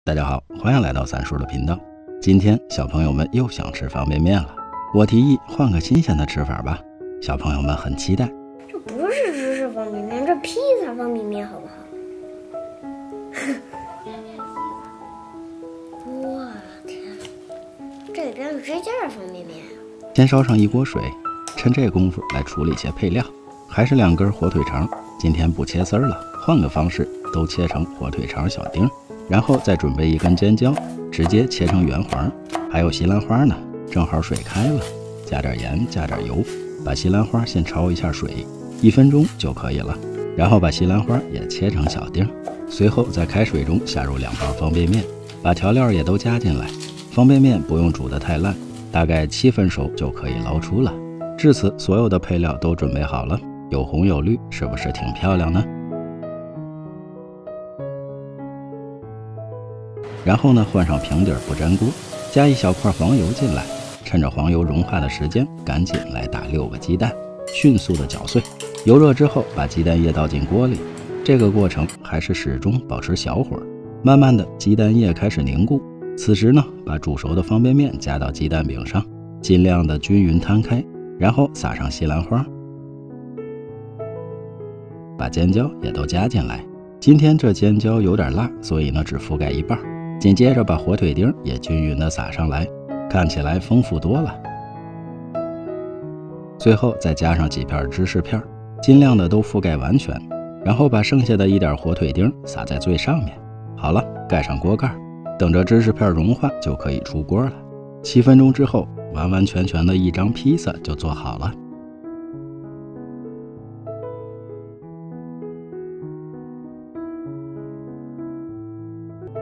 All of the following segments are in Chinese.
大家好，欢迎来到三叔的频道。今天小朋友们又想吃方便面了，我提议换个新鲜的吃法吧。小朋友们很期待。这不是芝士方便面，这披萨方便面好不好？我天，这里边有这件方便面啊！先烧上一锅水，趁这功夫来处理些配料。还是2根火腿肠，今天不切丝了，换个方式，都切成火腿肠小丁。然后再准备1根尖椒，直接切成圆环。还有西兰花呢，正好水开了，加点盐，加点油，把西兰花先焯一下水，1分钟就可以了。然后把西兰花也切成小丁，随后在开水中下入2包方便面，把调料也都加进来。方便面不用煮得太烂，大概7分熟就可以捞出了。至此，所有的配料都准备好了，有红有绿，是不是挺漂亮呢？然后呢，换上平底不粘锅，加1小块黄油进来，趁着黄油融化的时间，赶紧来打6个鸡蛋，迅速的搅碎。油热之后，把鸡蛋液倒进锅里，这个过程还是始终保持小火，慢慢的鸡蛋液开始凝固。此时呢，把煮熟的方便面加到鸡蛋饼上，尽量的均匀摊开，然后撒上西兰花，把尖椒也都加进来。今天这尖椒有点辣，所以呢只覆盖1半。紧接着把火腿丁也均匀的撒上来，看起来丰富多了。最后再加上几片芝士片，尽量的都覆盖完全，然后把剩下的1点火腿丁撒在最上面。好了，盖上锅盖，等着芝士片融化就可以出锅了。7分钟之后，完完全全的一张披萨就做好了。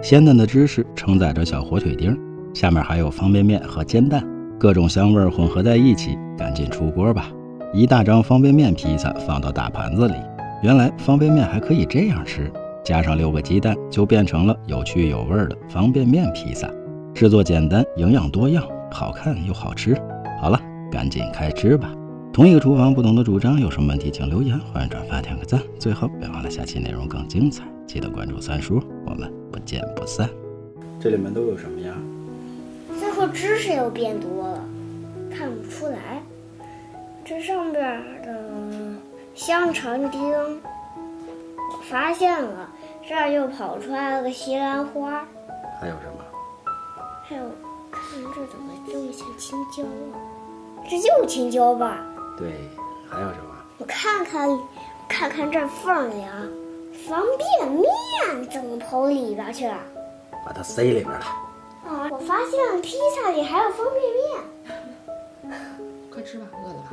鲜嫩的芝士承载着小火腿丁，下面还有方便面和煎蛋，各种香味混合在一起，赶紧出锅吧。1大张方便面披萨放到大盘子里，原来方便面还可以这样吃，加上6个鸡蛋，就变成了有趣有味的方便面披萨。制作简单，营养多样，好看又好吃。好了，赶紧开吃吧。同一个厨房，不同的主张，有什么问题请留言，欢迎转发点个赞。最后别忘了下期内容更精彩，记得关注三叔，我们不见不散。这里面都有什么呀？最后芝士又变多了，看不出来。这上边的香肠丁我发现了，这儿又跑出来了个西兰花。还有什么？还有，看这怎么这么像青椒啊？这就是青椒吧？对，还有什么？我看看这缝里啊，方便面怎么跑里边去了？把它塞里边了。啊！我发现披萨里还有方便面。快吃吧，饿了吧？